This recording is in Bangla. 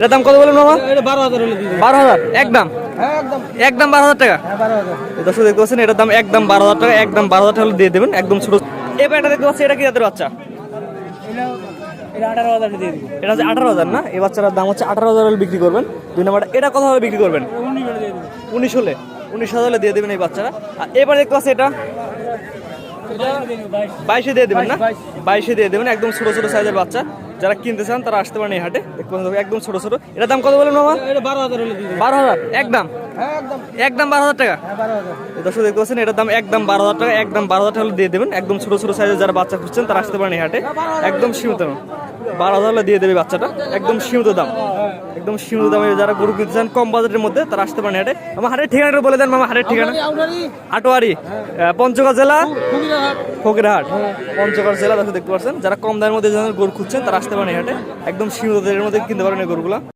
এটার দাম কত বলেন মামা? এটা 12,000 হলে দিয়ে 12,000 একদম হ্যাঁ একদম একদম 12,000 টাকা। 12,000 দর্শক দেখতে পাচ্ছেন এটার দাম একদম 12,000 টাকা, একদম 12,000 টাকা হলে দিয়ে দেবেন একদম ছোট। এবার এটা দেখতে পাচ্ছি এটা কি জাতের বাচ্চা? এটা 18,000 দিয়ে দিই এটা হচ্ছে 18,000 না? এই বাচ্চাটার দাম হচ্ছে 18,000 হলে বিক্রি করবেন। দুই নাম্বারটা এটা কত হলে বিক্রি করবেন? 19 করে দিয়ে দিই 19 হলে 19,000 হলে দিয়ে দেবেন এই বাচ্চাটা। আর এবার দেখতে পাচ্ছি এটা এটা 22 দিয়ে দেবেন না? 22 22 দিয়ে দেবেন একদম ছোট ছোট সাইজের বাচ্চা। যারা কিনতে চান তারা আসতে পারেন এই হাটে। দেখতে পাচ্ছেন একদম ছোট ছোট। এটার দাম কত বলেন মামা? এটা 12,000 হলে দিয়ে দিই 12,000 একদম হ্যাঁ একদম একদম 12,000 টাকা। হ্যাঁ 12,000 দর্শক দেখতে পাচ্ছেন এটার দাম একদম 12,000 টাকা, একদম 12,000 টাকা হলে দিয়ে দেবেন একদম ছোট ছোট সাইজের যারা বাচ্চা খুঁজছেন তারা আসতে পারেন এই হাটে। একদম সীমিত 12,000 হলে দিয়ে দেবে বাচ্চাটা একদম সীমিত দাম, একদম সীমিত দামে যারা গরু কিনতে চান কম বাজেটের মধ্যে তারা আসতে পারেন হাটে। আমার হাটের ঠিকানাটা বলে দেন মামা। হাটের ঠিকানা আটোয়ারি, পঞ্চগড় জেলা, ফকিরহাট, পঞ্চগড় জেলা। দর্শক দেখতে পাচ্ছেন যারা কম দামের মধ্যে যারা গরু খুঁজছেন তারা আসতে পারেন এই হাটে। একদম সীমিত দামের মধ্যে কিনতে পারেন এই গরুগুলা।